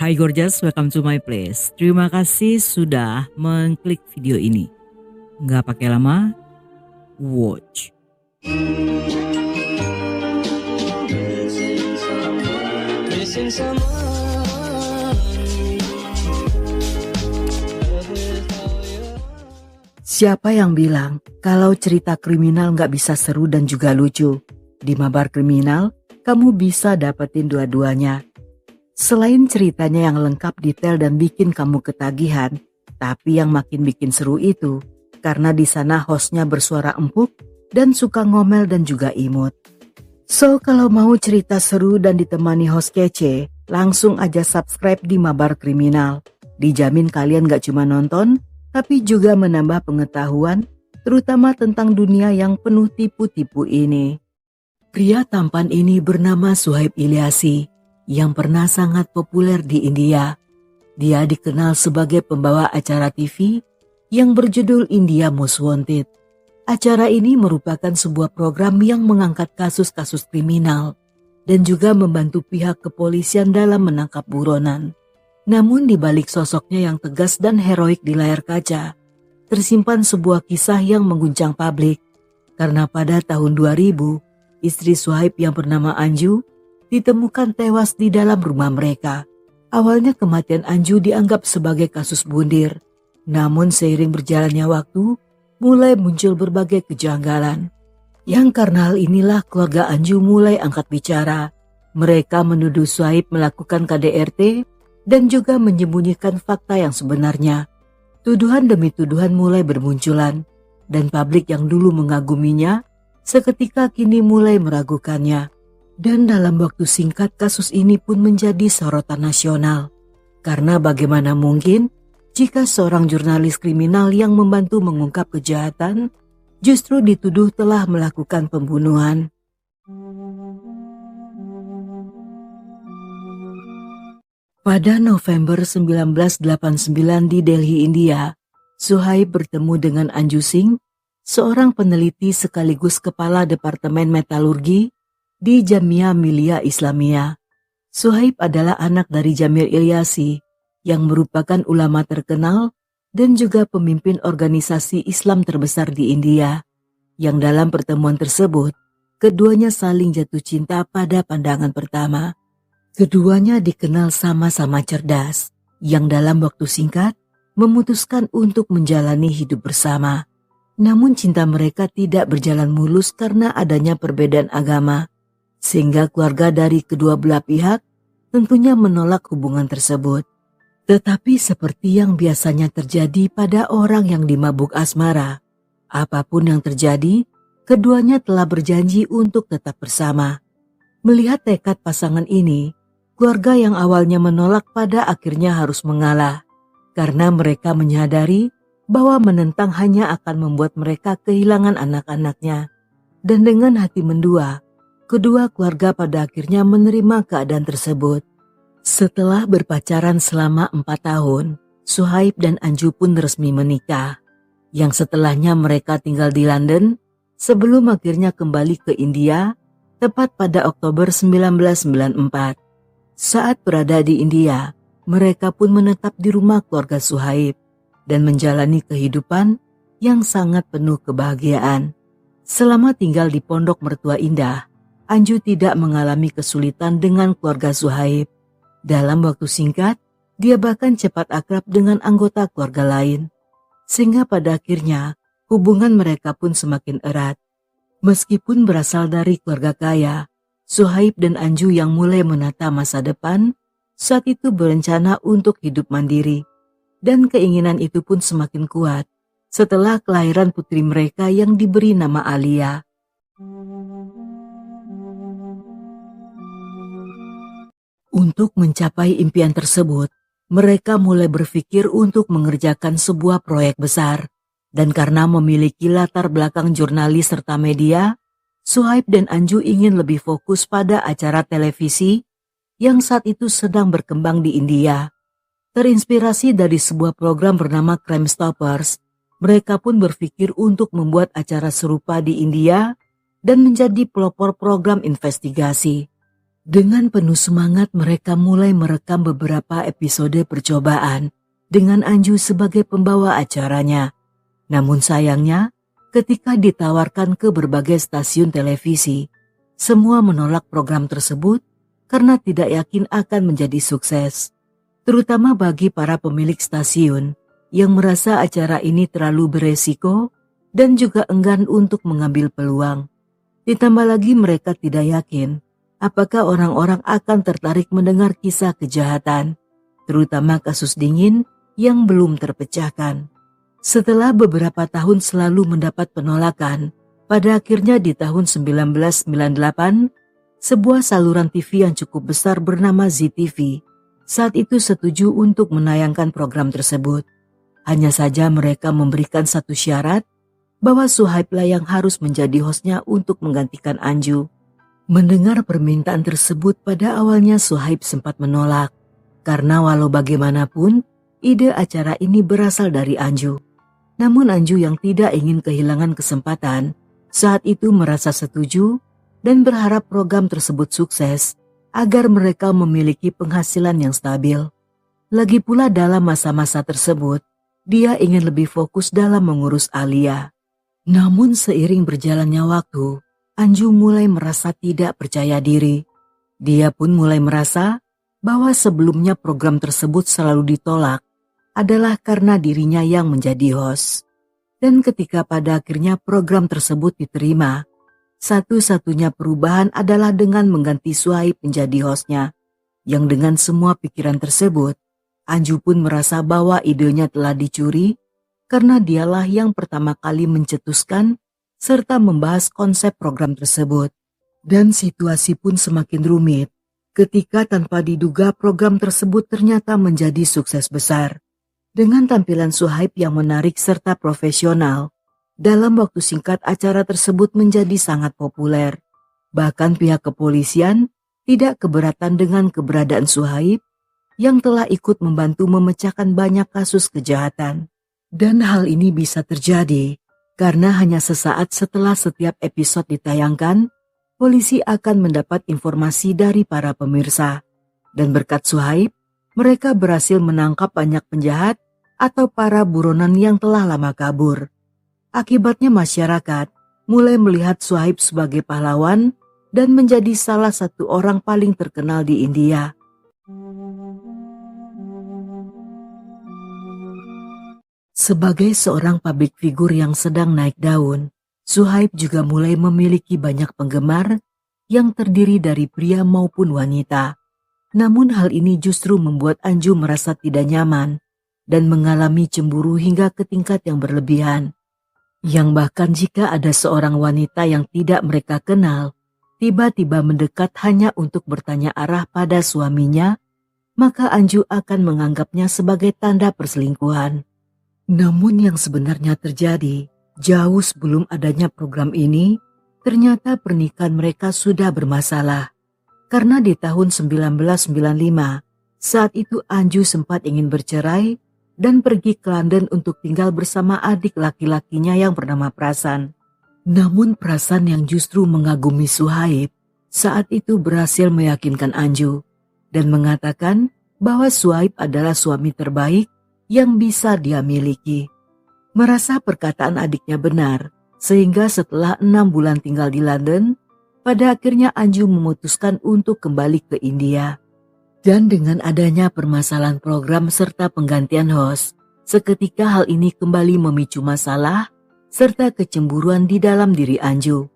Hai Gorgeous, welcome to my place. Terima kasih sudah mengklik video ini. Nggak pakai lama, watch. Siapa yang bilang kalau cerita kriminal nggak bisa seru dan juga lucu? Di Mabar Kriminal, kamu bisa dapetin dua-duanya. Selain ceritanya yang lengkap, detail, dan bikin kamu ketagihan, tapi yang makin bikin seru itu, karena di sana hostnya bersuara empuk dan suka ngomel dan juga imut. So, kalau mau cerita seru dan ditemani host kece, langsung aja subscribe di Mabar Kriminal. Dijamin kalian gak cuma nonton, tapi juga menambah pengetahuan, terutama tentang dunia yang penuh tipu-tipu ini. Pria tampan ini bernama Suhaib Ilyasi, yang pernah sangat populer di India. Dia dikenal sebagai pembawa acara TV yang berjudul India Most Wanted. Acara ini merupakan sebuah program yang mengangkat kasus-kasus kriminal dan juga membantu pihak kepolisian dalam menangkap buronan. Namun di balik sosoknya yang tegas dan heroik di layar kaca, tersimpan sebuah kisah yang mengguncang publik. Karena pada tahun 2000, istri Suhaib yang bernama Anju ditemukan tewas di dalam rumah mereka. Awalnya kematian Anju dianggap sebagai kasus bundir. Namun seiring berjalannya waktu, mulai muncul berbagai kejanggalan. Yang karena hal inilah keluarga Anju mulai angkat bicara. Mereka menuduh Suhaib melakukan KDRT dan juga menyembunyikan fakta yang sebenarnya. Tuduhan demi tuduhan mulai bermunculan, dan publik yang dulu mengaguminya, seketika kini mulai meragukannya. Dan dalam waktu singkat kasus ini pun menjadi sorotan nasional. Karena bagaimana mungkin jika seorang jurnalis kriminal yang membantu mengungkap kejahatan justru dituduh telah melakukan pembunuhan. Pada November 1989 di Delhi, India, Suhaib bertemu dengan Anju Singh, seorang peneliti sekaligus kepala Departemen Metalurgi di Jamia Millia Islamia. Suhaib adalah anak dari Jamil Ilyasi yang merupakan ulama terkenal dan juga pemimpin organisasi Islam terbesar di India. Yang dalam pertemuan tersebut, keduanya saling jatuh cinta pada pandangan pertama. Keduanya dikenal sama-sama cerdas, yang dalam waktu singkat memutuskan untuk menjalani hidup bersama. Namun cinta mereka tidak berjalan mulus karena adanya perbedaan agama. Sehingga keluarga dari kedua belah pihak tentunya menolak hubungan tersebut. Tetapi seperti yang biasanya terjadi pada orang yang dimabuk asmara, apapun yang terjadi, keduanya telah berjanji untuk tetap bersama. Melihat tekad pasangan ini, keluarga yang awalnya menolak pada akhirnya harus mengalah, karena mereka menyadari bahwa menentang hanya akan membuat mereka kehilangan anak-anaknya. Dan dengan hati mendua, kedua keluarga pada akhirnya menerima keadaan tersebut. Setelah berpacaran selama 4 tahun, Suhaib dan Anju pun resmi menikah. Yang setelahnya mereka tinggal di London sebelum akhirnya kembali ke India tepat pada Oktober 1994. Saat berada di India, mereka pun menetap di rumah keluarga Suhaib dan menjalani kehidupan yang sangat penuh kebahagiaan. Selama tinggal di Pondok Mertua Indah, Anju tidak mengalami kesulitan dengan keluarga Suhaib. Dalam waktu singkat, dia bahkan cepat akrab dengan anggota keluarga lain. Sehingga pada akhirnya, hubungan mereka pun semakin erat. Meskipun berasal dari keluarga kaya, Suhaib dan Anju yang mulai menata masa depan, saat itu berencana untuk hidup mandiri. Dan keinginan itu pun semakin kuat setelah kelahiran putri mereka yang diberi nama Alia. Untuk mencapai impian tersebut, mereka mulai berpikir untuk mengerjakan sebuah proyek besar. Dan karena memiliki latar belakang jurnalis serta media, Suhaib dan Anju ingin lebih fokus pada acara televisi yang saat itu sedang berkembang di India. Terinspirasi dari sebuah program bernama Crime Stoppers, mereka pun berpikir untuk membuat acara serupa di India dan menjadi pelopor program investigasi. Dengan penuh semangat mereka mulai merekam beberapa episode percobaan dengan Anju sebagai pembawa acaranya. Namun sayangnya, ketika ditawarkan ke berbagai stasiun televisi, semua menolak program tersebut karena tidak yakin akan menjadi sukses. Terutama bagi para pemilik stasiun yang merasa acara ini terlalu beresiko dan juga enggan untuk mengambil peluang. Ditambah lagi mereka tidak yakin apakah orang-orang akan tertarik mendengar kisah kejahatan, terutama kasus dingin yang belum terpecahkan. Setelah beberapa tahun selalu mendapat penolakan, pada akhirnya di tahun 1998, sebuah saluran TV yang cukup besar bernama ZTV saat itu setuju untuk menayangkan program tersebut. Hanya saja mereka memberikan satu syarat bahwa Suhaib lah yang harus menjadi hostnya untuk menggantikan Anju. Mendengar permintaan tersebut pada awalnya Suhaib sempat menolak, karena walau bagaimanapun ide acara ini berasal dari Anju. Namun Anju yang tidak ingin kehilangan kesempatan saat itu merasa setuju dan berharap program tersebut sukses agar mereka memiliki penghasilan yang stabil. Lagi pula dalam masa-masa tersebut, dia ingin lebih fokus dalam mengurus Alia. Namun seiring berjalannya waktu, Anju mulai merasa tidak percaya diri. Dia pun mulai merasa bahwa sebelumnya program tersebut selalu ditolak adalah karena dirinya yang menjadi host. Dan ketika pada akhirnya program tersebut diterima, satu-satunya perubahan adalah dengan mengganti Suhaib menjadi hostnya. Yang dengan semua pikiran tersebut, Anju pun merasa bahwa idenya telah dicuri karena dialah yang pertama kali mencetuskan serta membahas konsep program tersebut. Dan situasi pun semakin rumit ketika tanpa diduga program tersebut ternyata menjadi sukses besar. Dengan tampilan Suhaib yang menarik serta profesional, dalam waktu singkat acara tersebut menjadi sangat populer. Bahkan pihak kepolisian tidak keberatan dengan keberadaan Suhaib yang telah ikut membantu memecahkan banyak kasus kejahatan. Dan hal ini bisa terjadi karena hanya sesaat setelah setiap episode ditayangkan, polisi akan mendapat informasi dari para pemirsa. Dan berkat Suhaib, mereka berhasil menangkap banyak penjahat atau para buronan yang telah lama kabur. Akibatnya masyarakat mulai melihat Suhaib sebagai pahlawan dan menjadi salah satu orang paling terkenal di India. Sebagai seorang publik figur yang sedang naik daun, Suhaib juga mulai memiliki banyak penggemar yang terdiri dari pria maupun wanita. Namun hal ini justru membuat Anju merasa tidak nyaman dan mengalami cemburu hingga ke tingkat yang berlebihan. Yang bahkan jika ada seorang wanita yang tidak mereka kenal, tiba-tiba mendekat hanya untuk bertanya arah pada suaminya, maka Anju akan menganggapnya sebagai tanda perselingkuhan. Namun yang sebenarnya terjadi, jauh sebelum adanya program ini, ternyata pernikahan mereka sudah bermasalah. Karena di tahun 1995, saat itu Anju sempat ingin bercerai dan pergi ke London untuk tinggal bersama adik laki-lakinya yang bernama Prasan. Namun Prasan yang justru mengagumi Suhaib, saat itu berhasil meyakinkan Anju dan mengatakan bahwa Suhaib adalah suami terbaik yang bisa dia miliki. Merasa perkataan adiknya benar, sehingga setelah 6 bulan tinggal di London, pada akhirnya Anju memutuskan untuk kembali ke India. Dan dengan adanya permasalahan program serta penggantian host, seketika hal ini kembali memicu masalah serta kecemburuan di dalam diri Anju.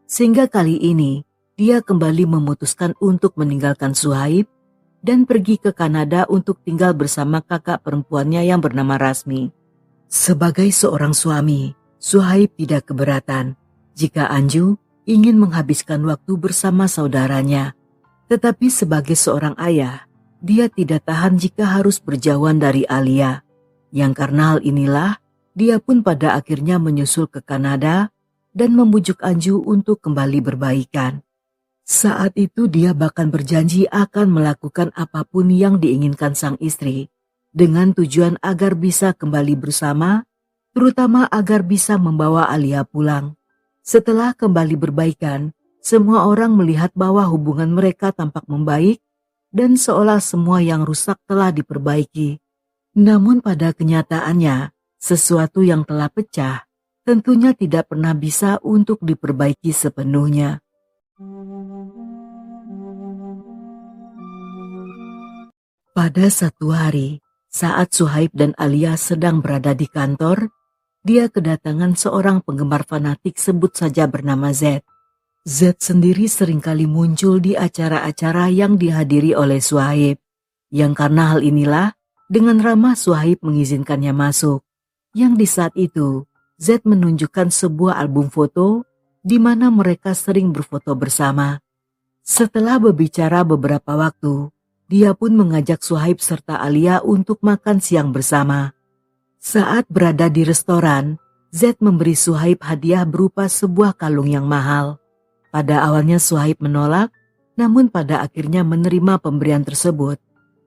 Sehingga kali ini, dia kembali memutuskan untuk meninggalkan Suhaib dan pergi ke Kanada untuk tinggal bersama kakak perempuannya yang bernama Rasmi. Sebagai seorang suami, Suhaib tidak keberatan jika Anju ingin menghabiskan waktu bersama saudaranya. Tetapi sebagai seorang ayah, dia tidak tahan jika harus berjauhan dari Alia. Yang karena hal inilah, dia pun pada akhirnya menyusul ke Kanada dan membujuk Anju untuk kembali berbaikan. Saat itu dia bahkan berjanji akan melakukan apapun yang diinginkan sang istri, dengan tujuan agar bisa kembali bersama, terutama agar bisa membawa Alia pulang. Setelah kembali berbaikan, Semua orang melihat bahwa hubungan mereka tampak membaik dan seolah semua yang rusak telah diperbaiki. Namun pada kenyataannya, sesuatu yang telah pecah tentunya tidak pernah bisa untuk diperbaiki sepenuhnya. Pada satu hari, saat Suhaib dan Alia sedang berada di kantor, dia kedatangan seorang penggemar fanatik sebut saja bernama Z. Z sendiri seringkali muncul di acara-acara yang dihadiri oleh Suhaib, yang karena hal inilah dengan ramah Suhaib mengizinkannya masuk. Yang di saat itu, Z menunjukkan sebuah album foto di mana mereka sering berfoto bersama. Setelah berbicara beberapa waktu, dia pun mengajak Suhaib serta Alia untuk makan siang bersama. Saat berada di restoran, Z memberi Suhaib hadiah berupa sebuah kalung yang mahal. Pada awalnya Suhaib menolak, namun pada akhirnya menerima pemberian tersebut.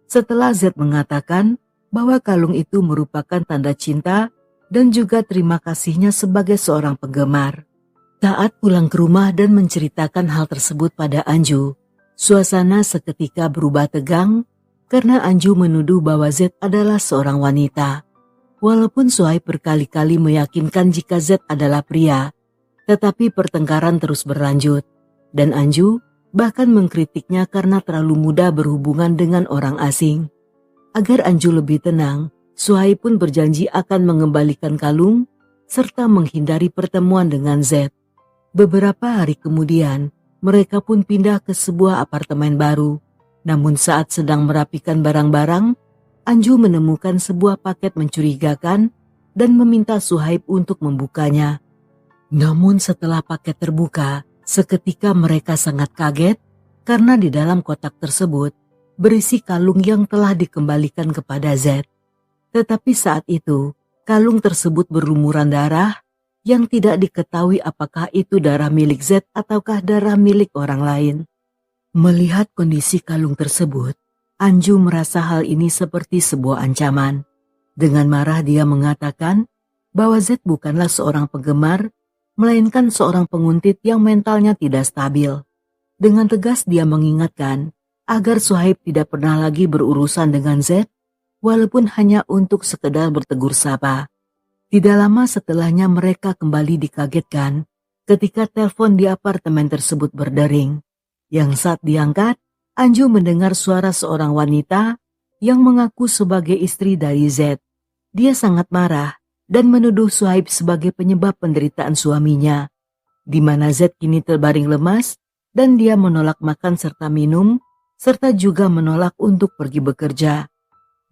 Setelah Z mengatakan bahwa kalung itu merupakan tanda cinta dan juga terima kasihnya sebagai seorang penggemar. Saat pulang ke rumah dan menceritakan hal tersebut pada Anju, suasana seketika berubah tegang karena Anju menuduh bahwa Z adalah seorang wanita. Walaupun Suhaib berkali-kali meyakinkan jika Z adalah pria, tetapi pertengkaran terus berlanjut dan Anju bahkan mengkritiknya karena terlalu mudah berhubungan dengan orang asing. Agar Anju lebih tenang, Suhaib pun berjanji akan mengembalikan kalung serta menghindari pertemuan dengan Z. Beberapa hari kemudian, mereka pun pindah ke sebuah apartemen baru. Namun saat sedang merapikan barang-barang, Anju menemukan sebuah paket mencurigakan dan meminta Suhaib untuk membukanya. Namun setelah paket terbuka, seketika mereka sangat kaget karena di dalam kotak tersebut berisi kalung yang telah dikembalikan kepada Z. Tetapi saat itu, kalung tersebut berlumuran darah yang tidak diketahui apakah itu darah milik Z ataukah darah milik orang lain. Melihat kondisi kalung tersebut, Anju merasa hal ini seperti sebuah ancaman. Dengan marah dia mengatakan bahwa Z bukanlah seorang penggemar, melainkan seorang penguntit yang mentalnya tidak stabil. Dengan tegas dia mengingatkan agar Suhaib tidak pernah lagi berurusan dengan Z, walaupun hanya untuk sekedar bertegur sapa. Tidak lama setelahnya mereka kembali dikagetkan ketika telepon di apartemen tersebut berdering. Yang saat diangkat, Anju mendengar suara seorang wanita yang mengaku sebagai istri dari Z. Dia sangat marah dan menuduh Suhaib sebagai penyebab penderitaan suaminya, di mana Z kini terbaring lemas dan dia menolak makan serta minum, serta juga menolak untuk pergi bekerja.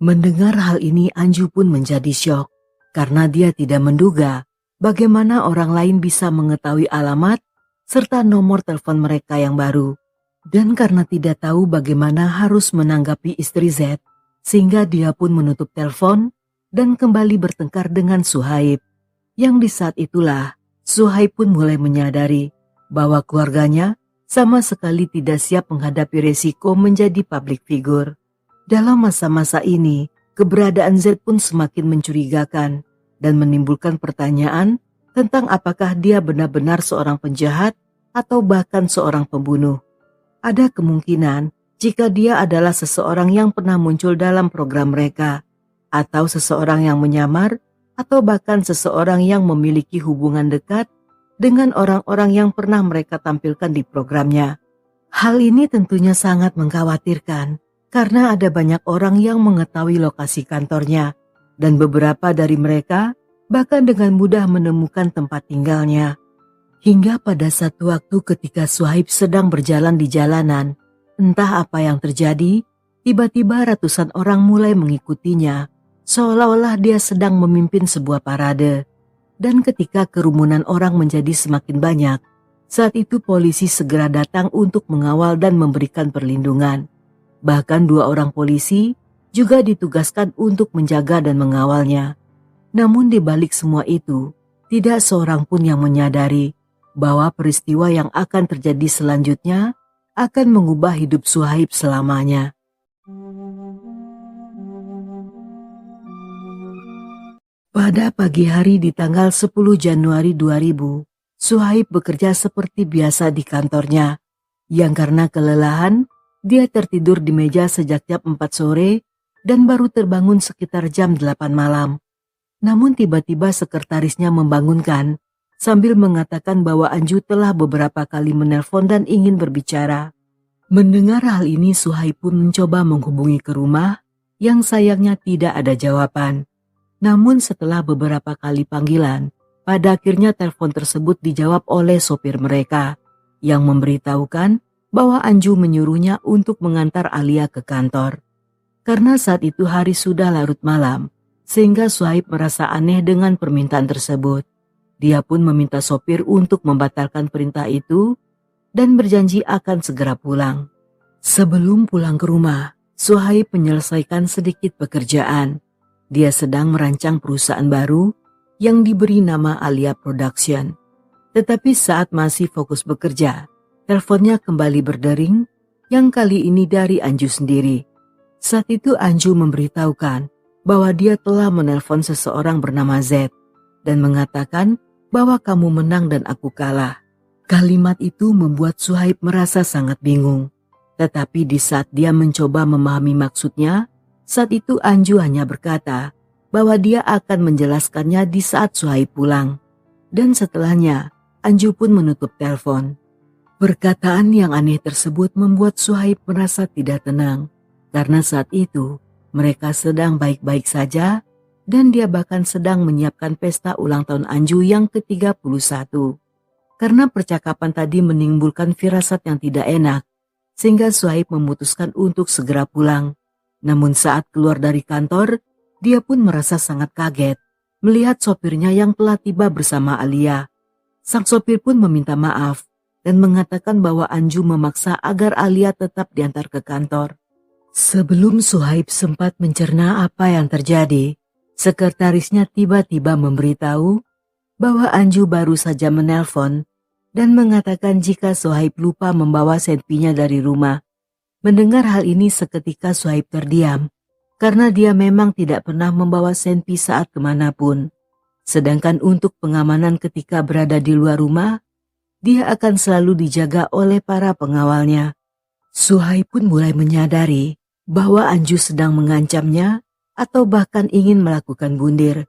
Mendengar hal ini Anju pun menjadi syok, karena dia tidak menduga bagaimana orang lain bisa mengetahui alamat serta nomor telepon mereka yang baru. Dan karena tidak tahu bagaimana harus menanggapi istri Z, sehingga dia pun menutup telepon dan kembali bertengkar dengan Suhaib. Yang di saat itulah Suhaib pun mulai menyadari bahwa keluarganya sama sekali tidak siap menghadapi resiko menjadi public figure. Dalam masa-masa ini, keberadaan Z pun semakin mencurigakan dan menimbulkan pertanyaan tentang apakah dia benar-benar seorang penjahat atau bahkan seorang pembunuh. Ada kemungkinan jika dia adalah seseorang yang pernah muncul dalam program mereka, atau seseorang yang menyamar, atau bahkan seseorang yang memiliki hubungan dekat dengan orang-orang yang pernah mereka tampilkan di programnya. Hal ini tentunya sangat mengkhawatirkan karena ada banyak orang yang mengetahui lokasi kantornya dan beberapa dari mereka bahkan dengan mudah menemukan tempat tinggalnya. Hingga pada satu waktu ketika Suhaib sedang berjalan di jalanan, entah apa yang terjadi, tiba-tiba ratusan orang mulai mengikutinya, seolah-olah dia sedang memimpin sebuah parade. Dan ketika kerumunan orang menjadi semakin banyak, saat itu polisi segera datang untuk mengawal dan memberikan perlindungan. Bahkan 2 orang polisi juga ditugaskan untuk menjaga dan mengawalnya. Namun di balik semua itu, tidak seorang pun yang menyadari bahwa peristiwa yang akan terjadi selanjutnya akan mengubah hidup Suhaib selamanya. Pada pagi hari di tanggal 10 Januari 2000, Suhaib bekerja seperti biasa di kantornya, yang karena kelelahan, dia tertidur di meja sejak jam 4 sore dan baru terbangun sekitar jam 8 malam. Namun tiba-tiba sekretarisnya membangunkan sambil mengatakan bahwa Anju telah beberapa kali menelpon dan ingin berbicara. Mendengar hal ini, Suhaib pun mencoba menghubungi ke rumah, yang sayangnya tidak ada jawaban. Namun setelah beberapa kali panggilan, pada akhirnya telepon tersebut dijawab oleh sopir mereka, yang memberitahukan bahwa Anju menyuruhnya untuk mengantar Alia ke kantor. Karena saat itu hari sudah larut malam, sehingga Suhaib merasa aneh dengan permintaan tersebut. Dia pun meminta sopir untuk membatalkan perintah itu dan berjanji akan segera pulang. Sebelum pulang ke rumah, Suhaib menyelesaikan sedikit pekerjaan. Dia sedang merancang perusahaan baru yang diberi nama Alia Production. Tetapi saat masih fokus bekerja, teleponnya kembali berdering, yang kali ini dari Anju sendiri. Saat itu Anju memberitahukan bahwa dia telah menelpon seseorang bernama Z dan mengatakan bahwa kamu menang dan aku kalah. Kalimat itu membuat Suhaib merasa sangat bingung. Tetapi di saat dia mencoba memahami maksudnya, saat itu Anju hanya berkata bahwa dia akan menjelaskannya di saat Suhaib pulang. Dan setelahnya, Anju pun menutup telepon. Perkataan yang aneh tersebut membuat Suhaib merasa tidak tenang, karena saat itu mereka sedang baik-baik saja dan dia bahkan sedang menyiapkan pesta ulang tahun Anju yang ke-31. Karena percakapan tadi menimbulkan firasat yang tidak enak, sehingga Suhaib memutuskan untuk segera pulang. Namun saat keluar dari kantor, dia pun merasa sangat kaget melihat sopirnya yang telah tiba bersama Alia. Sang sopir pun meminta maaf dan mengatakan bahwa Anju memaksa agar Alia tetap diantar ke kantor. Sebelum Suhaib sempat mencerna apa yang terjadi, sekretarisnya tiba-tiba memberitahu bahwa Anju baru saja menelpon dan mengatakan jika Suhaib lupa membawa senpinya dari rumah. Mendengar hal ini seketika Suhaib terdiam, karena dia memang tidak pernah membawa senpi saat kemanapun. Sedangkan untuk pengamanan ketika berada di luar rumah, dia akan selalu dijaga oleh para pengawalnya. Suhaib pun mulai menyadari bahwa Anju sedang mengancamnya atau bahkan ingin melakukan bundir.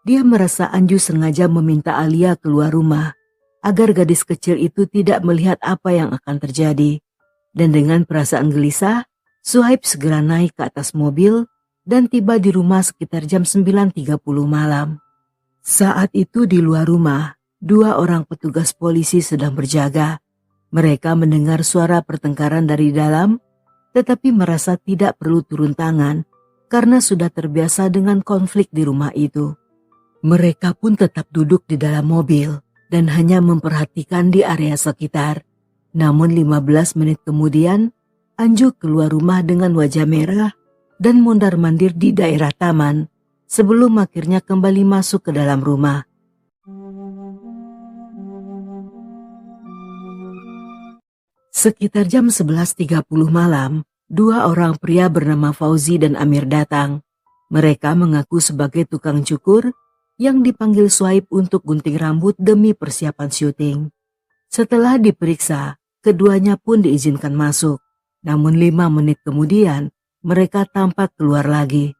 Dia merasa Anju sengaja meminta Alia keluar rumah agar gadis kecil itu tidak melihat apa yang akan terjadi. Dan dengan perasaan gelisah, Suhaib segera naik ke atas mobil dan tiba di rumah sekitar jam 9.30 malam. Saat itu di luar rumah, 2 orang petugas polisi sedang berjaga. Mereka mendengar suara pertengkaran dari dalam, tetapi merasa tidak perlu turun tangan karena sudah terbiasa dengan konflik di rumah itu. Mereka pun tetap duduk di dalam mobil dan hanya memperhatikan di area sekitar. Namun 15 menit kemudian, Anju keluar rumah dengan wajah merah dan mondar-mandir di daerah taman sebelum akhirnya kembali masuk ke dalam rumah. Sekitar jam 11.30 malam, 2 orang pria bernama Fauzi dan Amir datang. Mereka mengaku sebagai tukang cukur yang dipanggil Suhaib untuk gunting rambut demi persiapan syuting. Setelah diperiksa, keduanya pun diizinkan masuk. Namun 5 menit kemudian, mereka tampak keluar lagi.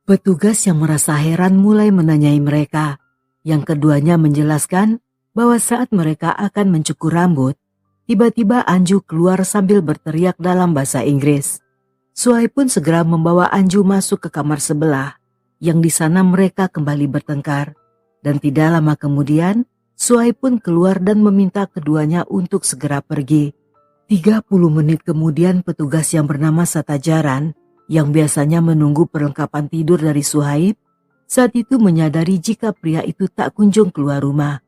Petugas yang merasa heran mulai menanyai mereka. Yang keduanya menjelaskan bahwa saat mereka akan mencukur rambut, tiba-tiba Anju keluar sambil berteriak dalam bahasa Inggris. Suhaib pun segera membawa Anju masuk ke kamar sebelah, yang di sana mereka kembali bertengkar. Dan tidak lama kemudian, Suhaib pun keluar dan meminta keduanya untuk segera pergi. 30 menit kemudian petugas yang bernama Satajaran, yang biasanya menunggu perlengkapan tidur dari Suhaib, saat itu menyadari jika pria itu tak kunjung keluar rumah.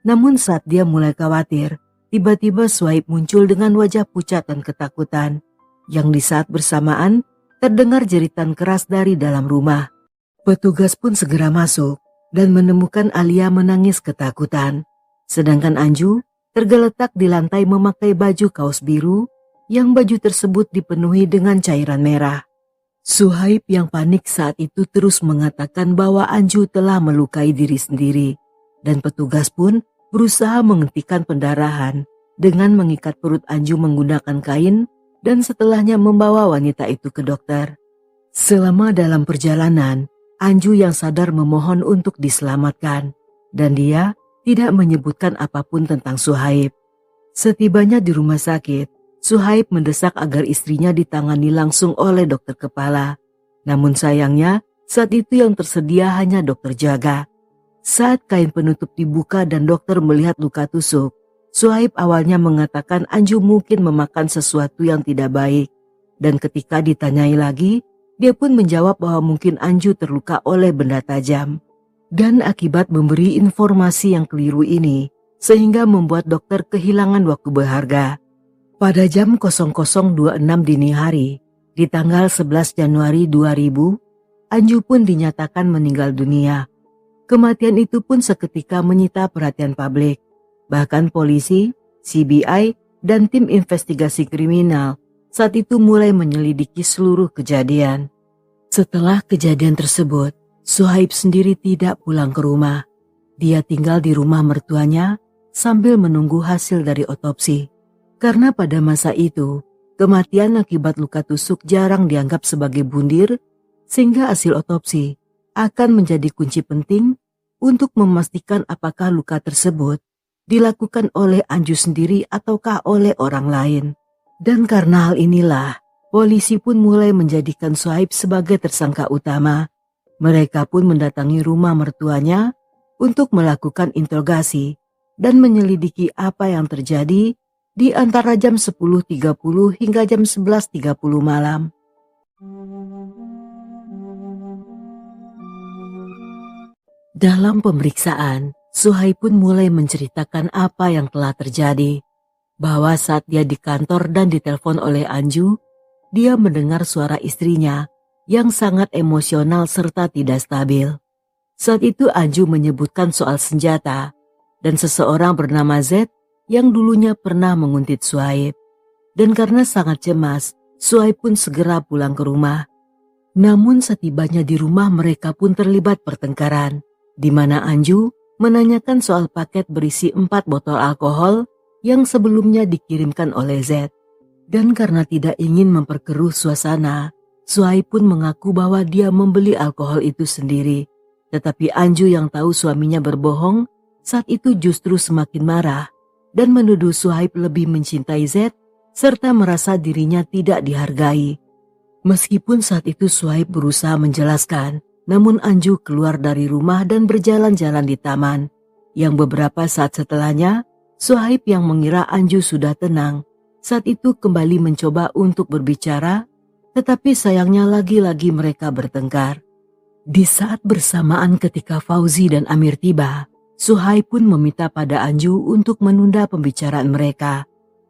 Namun saat dia mulai khawatir, tiba-tiba Suhaib muncul dengan wajah pucat dan ketakutan, yang di saat bersamaan terdengar jeritan keras dari dalam rumah. Petugas pun segera masuk dan menemukan Alia menangis ketakutan. Sedangkan Anju tergeletak di lantai memakai baju kaos biru yang baju tersebut dipenuhi dengan cairan merah. Suhaib yang panik saat itu terus mengatakan bahwa Anju telah melukai diri sendiri dan petugas pun berusaha menghentikan pendarahan dengan mengikat perut Anju menggunakan kain dan setelahnya membawa wanita itu ke dokter. Selama dalam perjalanan, Anju yang sadar memohon untuk diselamatkan dan dia tidak menyebutkan apapun tentang Suhaib. Setibanya di rumah sakit, Suhaib mendesak agar istrinya ditangani langsung oleh dokter kepala. Namun sayangnya, saat itu yang tersedia hanya dokter jaga. Saat kain penutup dibuka dan dokter melihat luka tusuk, Suhaib awalnya mengatakan Anju mungkin memakan sesuatu yang tidak baik. Dan ketika ditanyai lagi, dia pun menjawab bahwa mungkin Anju terluka oleh benda tajam. Dan akibat memberi informasi yang keliru ini, sehingga membuat dokter kehilangan waktu berharga. Pada jam 00.26 dini hari, di tanggal 11 Januari 2000, Anju pun dinyatakan meninggal dunia. Kematian itu pun seketika menyita perhatian publik. Bahkan polisi, CBI, dan tim investigasi kriminal saat itu mulai menyelidiki seluruh kejadian. Setelah kejadian tersebut, Suhaib sendiri tidak pulang ke rumah. Dia tinggal di rumah mertuanya sambil menunggu hasil dari otopsi. Karena pada masa itu, kematian akibat luka tusuk jarang dianggap sebagai bundir, sehingga hasil otopsi akan menjadi kunci penting untuk memastikan apakah luka tersebut dilakukan oleh Anju sendiri ataukah oleh orang lain. Dan karena hal inilah, polisi pun mulai menjadikan Suhaib sebagai tersangka utama. Mereka pun mendatangi rumah mertuanya untuk melakukan interogasi dan menyelidiki apa yang terjadi di antara jam 10.30 hingga jam 11.30 malam. Dalam pemeriksaan, Suhaib pun mulai menceritakan apa yang telah terjadi. Bahwa saat dia di kantor dan ditelepon oleh Anju, dia mendengar suara istrinya yang sangat emosional serta tidak stabil. Saat itu Anju menyebutkan soal senjata dan seseorang bernama Z yang dulunya pernah menguntit Suhaib. Dan karena sangat cemas, Suhaib pun segera pulang ke rumah. Namun setibanya di rumah mereka pun terlibat pertengkaran, di mana Anju menanyakan soal paket berisi 4 botol alkohol yang sebelumnya dikirimkan oleh Z. Dan karena tidak ingin memperkeruh suasana, Suhaib pun mengaku bahwa dia membeli alkohol itu sendiri. Tetapi Anju yang tahu suaminya berbohong, saat itu justru semakin marah dan menuduh Suhaib lebih mencintai Z serta merasa dirinya tidak dihargai. Meskipun saat itu Suhaib berusaha menjelaskan, namun Anju keluar dari rumah dan berjalan-jalan di taman. Yang beberapa saat setelahnya, Suhaib yang mengira Anju sudah tenang, saat itu kembali mencoba untuk berbicara, tetapi sayangnya lagi-lagi mereka bertengkar. Di saat bersamaan ketika Fauzi dan Amir tiba, Suhaib pun meminta pada Anju untuk menunda pembicaraan mereka.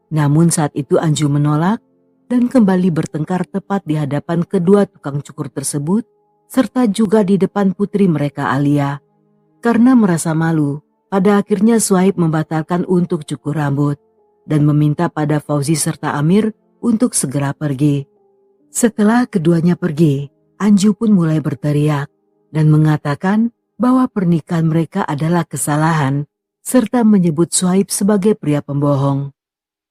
Namun saat itu Anju menolak dan kembali bertengkar tepat di hadapan kedua tukang cukur tersebut, serta juga di depan putri mereka Alia. Karena merasa malu, pada akhirnya Suhaib membatalkan untuk cukur rambut dan meminta pada Fauzi serta Amir untuk segera pergi. Setelah keduanya pergi, Anju pun mulai berteriak dan mengatakan bahwa pernikahan mereka adalah kesalahan, serta menyebut Suhaib sebagai pria pembohong.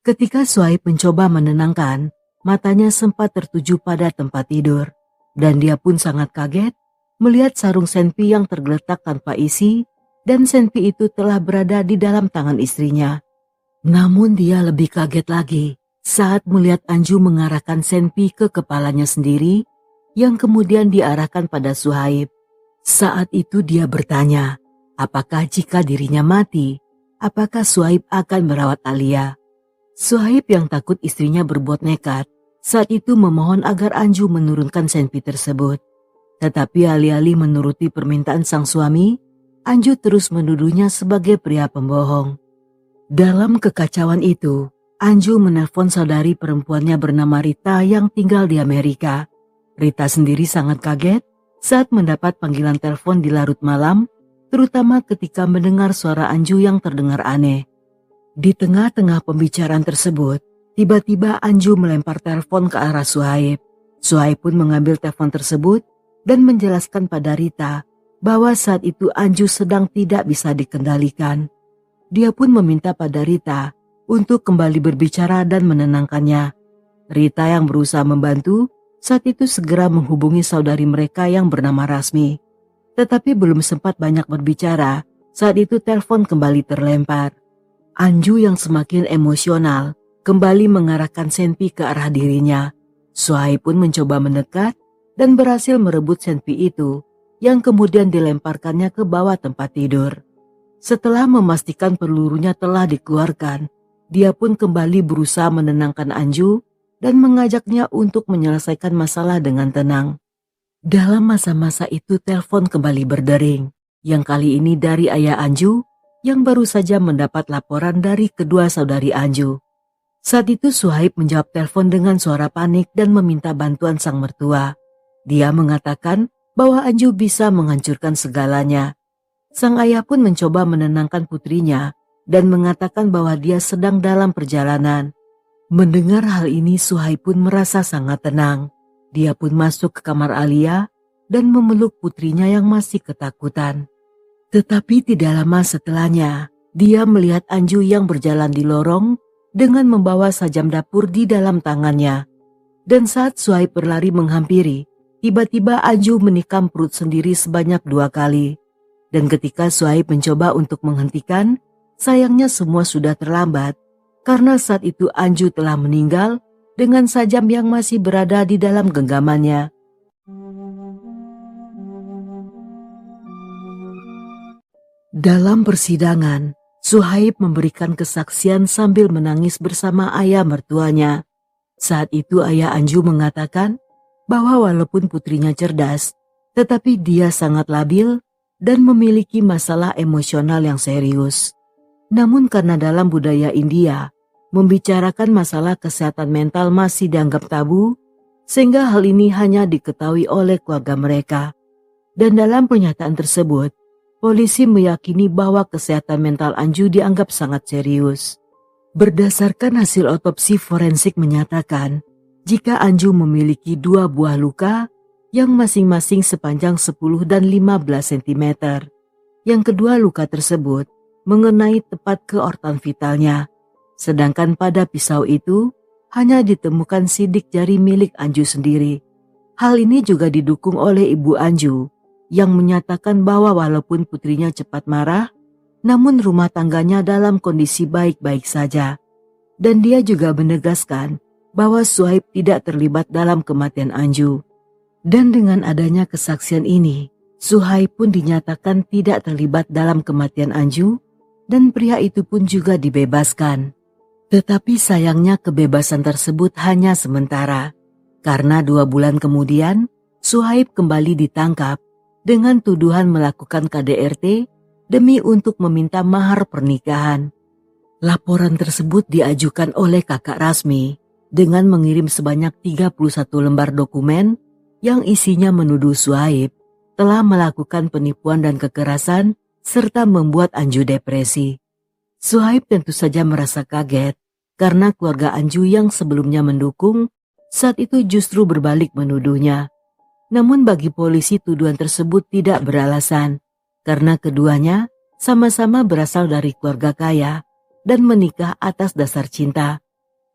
Ketika Suhaib mencoba menenangkan, matanya sempat tertuju pada tempat tidur, dan dia pun sangat kaget melihat sarung senpi yang tergeletak tanpa isi, dan senpi itu telah berada di dalam tangan istrinya. Namun dia lebih kaget lagi saat melihat Anju mengarahkan senpi ke kepalanya sendiri, yang kemudian diarahkan pada Suhaib. Saat itu dia bertanya, apakah jika dirinya mati, apakah Suhaib akan merawat Alia? Suhaib yang takut istrinya berbuat nekat, saat itu memohon agar Anju menurunkan senpi tersebut. Tetapi alih-alih menuruti permintaan sang suami, Anju terus menuduhnya sebagai pria pembohong. Dalam kekacauan itu, Anju menelpon saudari perempuannya bernama Rita yang tinggal di Amerika. Rita sendiri sangat kaget saat mendapat panggilan telepon di larut malam, terutama ketika mendengar suara Anju yang terdengar aneh. Di tengah-tengah pembicaraan tersebut, tiba-tiba Anju melempar telepon ke arah Suhaib. Suhaib pun mengambil telepon tersebut dan menjelaskan pada Rita bahwa saat itu Anju sedang tidak bisa dikendalikan. Dia pun meminta pada Rita untuk kembali berbicara dan menenangkannya. Rita yang berusaha membantu saat itu segera menghubungi saudari mereka yang bernama Rasmi. Tetapi belum sempat banyak berbicara, saat itu telepon kembali terlempar. Anju yang semakin emosional kembali mengarahkan senpi ke arah dirinya. Suhaib pun mencoba mendekat dan berhasil merebut senpi itu yang kemudian dilemparkannya ke bawah tempat tidur. Setelah memastikan pelurunya telah dikeluarkan, dia pun kembali berusaha menenangkan Anju dan mengajaknya untuk menyelesaikan masalah dengan tenang. Dalam masa-masa itu telepon kembali berdering, yang kali ini dari ayah Anju yang baru saja mendapat laporan dari kedua saudari Anju. Saat itu Suhaib menjawab telepon dengan suara panik dan meminta bantuan sang mertua. Dia mengatakan bahwa Anju bisa menghancurkan segalanya. Sang ayah pun mencoba menenangkan putrinya dan mengatakan bahwa dia sedang dalam perjalanan. Mendengar hal ini Suhaib pun merasa sangat tenang. Dia pun masuk ke kamar Alia dan memeluk putrinya yang masih ketakutan. Tetapi tidak lama setelahnya, dia melihat Anju yang berjalan di lorong dengan membawa sajam dapur di dalam tangannya. Dan saat Suhaib berlari menghampiri, tiba-tiba Anju menikam perut sendiri sebanyak 2 kali. Dan ketika Suhaib mencoba untuk menghentikan, sayangnya semua sudah terlambat karena saat itu Anju telah meninggal dengan sajam yang masih berada di dalam genggamannya. Dalam persidangan, Suhaib memberikan kesaksian sambil menangis bersama ayah mertuanya. Saat itu ayah Anju mengatakan bahwa walaupun putrinya cerdas, tetapi dia sangat labil dan memiliki masalah emosional yang serius. Namun karena dalam budaya India, membicarakan masalah kesehatan mental masih dianggap tabu, sehingga hal ini hanya diketahui oleh keluarga mereka. Dan dalam pernyataan tersebut, polisi meyakini bahwa kesehatan mental Anju dianggap sangat serius. Berdasarkan hasil otopsi forensik menyatakan, jika Anju memiliki 2 buah luka yang masing-masing sepanjang 10 dan 15 cm. Yang kedua luka tersebut mengenai tepat ke organ vitalnya, sedangkan pada pisau itu hanya ditemukan sidik jari milik Anju sendiri. Hal ini juga didukung oleh ibu Anju yang menyatakan bahwa walaupun putrinya cepat marah, namun rumah tangganya dalam kondisi baik-baik saja. Dan dia juga menegaskan bahwa Suhaib tidak terlibat dalam kematian Anju. Dan dengan adanya kesaksian ini, Suhaib pun dinyatakan tidak terlibat dalam kematian Anju dan pria itu pun juga dibebaskan. Tetapi sayangnya kebebasan tersebut hanya sementara, karena 2 bulan kemudian Suhaib kembali ditangkap dengan tuduhan melakukan KDRT demi untuk meminta mahar pernikahan. Laporan tersebut diajukan oleh kakak Rasmi dengan mengirim sebanyak 31 lembar dokumen yang isinya menuduh Suhaib telah melakukan penipuan dan kekerasan serta membuat Anju depresi. Suhaib tentu saja merasa kaget karena keluarga Anju yang sebelumnya mendukung saat itu justru berbalik menuduhnya. Namun bagi polisi tuduhan tersebut tidak beralasan karena keduanya sama-sama berasal dari keluarga kaya dan menikah atas dasar cinta,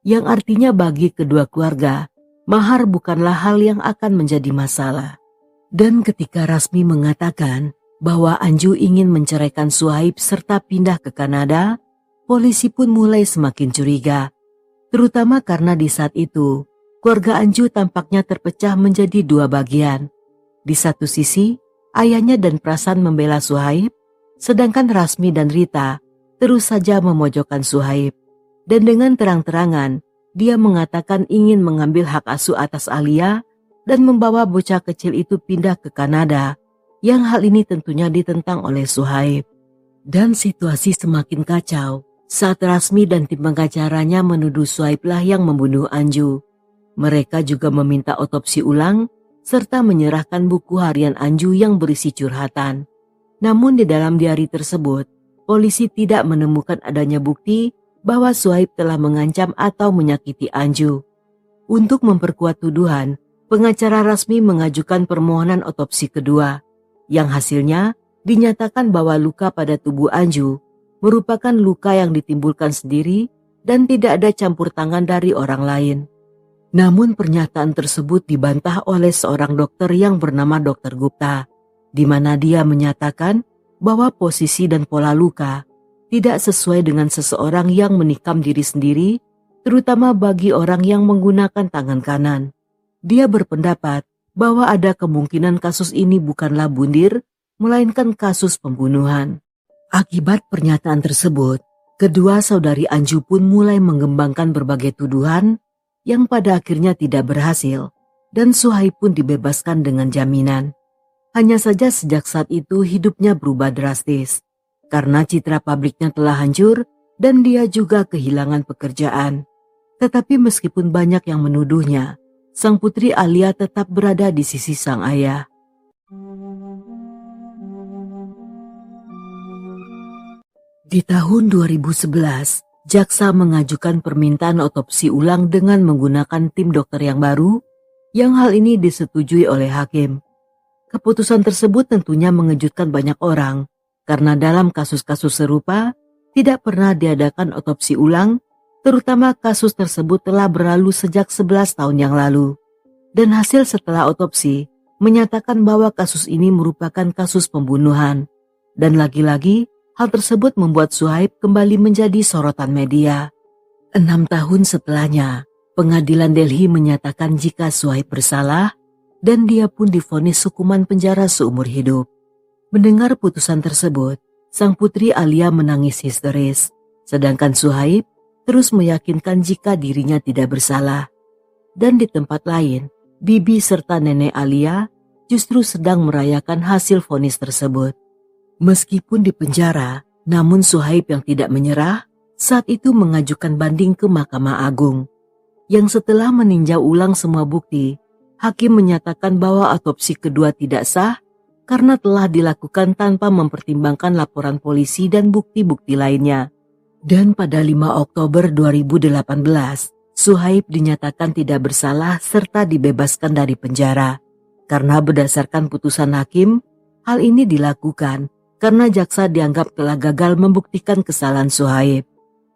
yang artinya bagi kedua keluarga mahar bukanlah hal yang akan menjadi masalah. Dan ketika Rasmi mengatakan bahwa Anju ingin menceraikan Suhaib serta pindah ke Kanada, polisi pun mulai semakin curiga. Terutama karena di saat itu, keluarga Anju tampaknya terpecah menjadi 2 bagian. Di satu sisi, ayahnya dan Prasan membela Suhaib, sedangkan Rasmi dan Rita terus saja memojokkan Suhaib. Dan dengan terang-terangan, dia mengatakan ingin mengambil hak asuh atas Alia dan membawa bocah kecil itu pindah ke Kanada, yang hal ini tentunya ditentang oleh Suhaib. Dan situasi semakin kacau saat Rasmi dan tim pengacaranya menuduh Suhaiblah yang membunuh Anju. Mereka juga meminta otopsi ulang serta menyerahkan buku harian Anju yang berisi curhatan. Namun di dalam diari tersebut, polisi tidak menemukan adanya bukti bahwa Suhaib telah mengancam atau menyakiti Anju. Untuk memperkuat tuduhan, pengacara Rasmi mengajukan permohonan otopsi kedua, yang hasilnya dinyatakan bahwa luka pada tubuh Anju merupakan luka yang ditimbulkan sendiri dan tidak ada campur tangan dari orang lain. Namun pernyataan tersebut dibantah oleh seorang dokter yang bernama Dr. Gupta, di mana dia menyatakan bahwa posisi dan pola luka tidak sesuai dengan seseorang yang menikam diri sendiri, terutama bagi orang yang menggunakan tangan kanan. Dia berpendapat bahwa ada kemungkinan kasus ini bukanlah bunuh, melainkan kasus pembunuhan. Akibat pernyataan tersebut, kedua saudari Anju pun mulai mengembangkan berbagai tuduhan yang pada akhirnya tidak berhasil, dan Suhaib pun dibebaskan dengan jaminan. Hanya saja sejak saat itu hidupnya berubah drastis, karena citra publiknya telah hancur dan dia juga kehilangan pekerjaan. Tetapi meskipun banyak yang menuduhnya, sang putri Alia tetap berada di sisi sang ayah. Di tahun 2011, jaksa mengajukan permintaan otopsi ulang dengan menggunakan tim dokter yang baru, yang hal ini disetujui oleh hakim. Keputusan tersebut tentunya mengejutkan banyak orang, karena dalam kasus-kasus serupa tidak pernah diadakan otopsi ulang, terutama kasus tersebut telah berlalu sejak 11 tahun yang lalu. Dan hasil setelah otopsi menyatakan bahwa kasus ini merupakan kasus pembunuhan. Dan lagi-lagi, hal tersebut membuat Suhaib kembali menjadi sorotan media. 6 tahun setelahnya, pengadilan Delhi menyatakan jika Suhaib bersalah dan dia pun divonis hukuman penjara seumur hidup. Mendengar putusan tersebut, sang putri Alia menangis histeris, sedangkan Suhaib terus meyakinkan jika dirinya tidak bersalah. Dan di tempat lain, bibi serta nenek Alia justru sedang merayakan hasil vonis tersebut. Meskipun di penjara, namun Suhaib yang tidak menyerah saat itu mengajukan banding ke Mahkamah Agung. Yang setelah meninjau ulang semua bukti, hakim menyatakan bahwa otopsi kedua tidak sah karena telah dilakukan tanpa mempertimbangkan laporan polisi dan bukti-bukti lainnya. Dan pada 5 Oktober 2018, Suhaib dinyatakan tidak bersalah serta dibebaskan dari penjara. Karena berdasarkan putusan hakim, hal ini dilakukan karena jaksa dianggap telah gagal membuktikan kesalahan Suhaib.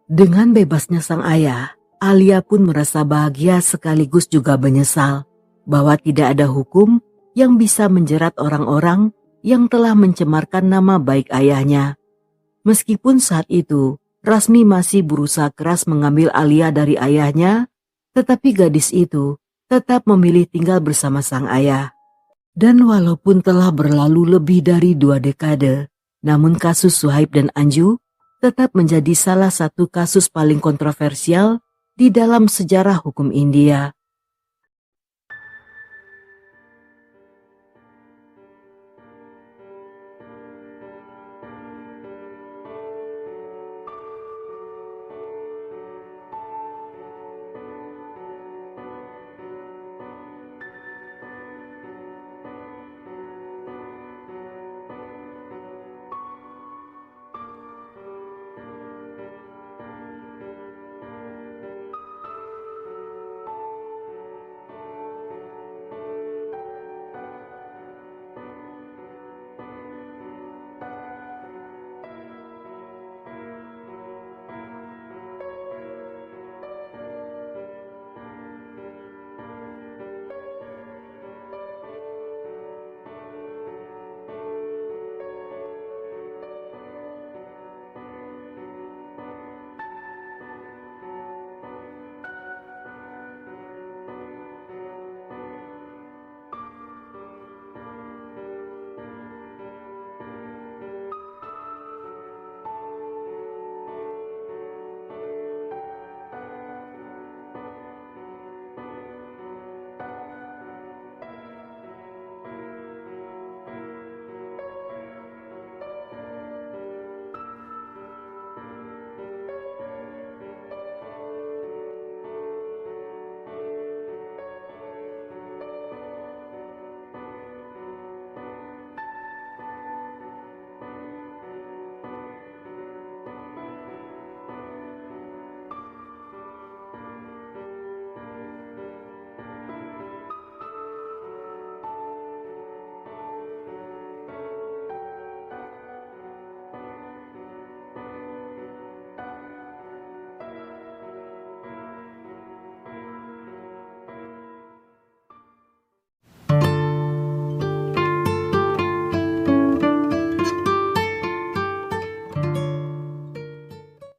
Dengan bebasnya sang ayah, Alia pun merasa bahagia sekaligus juga menyesal bahwa tidak ada hukum yang bisa menjerat orang-orang yang telah mencemarkan nama baik ayahnya. Meskipun saat itu, Rasmi masih berusaha keras mengambil Alia dari ayahnya, tetapi gadis itu tetap memilih tinggal bersama sang ayah. Dan walaupun telah berlalu lebih dari 2 dekade, namun kasus Suhaib dan Anju tetap menjadi salah satu kasus paling kontroversial di dalam sejarah hukum India.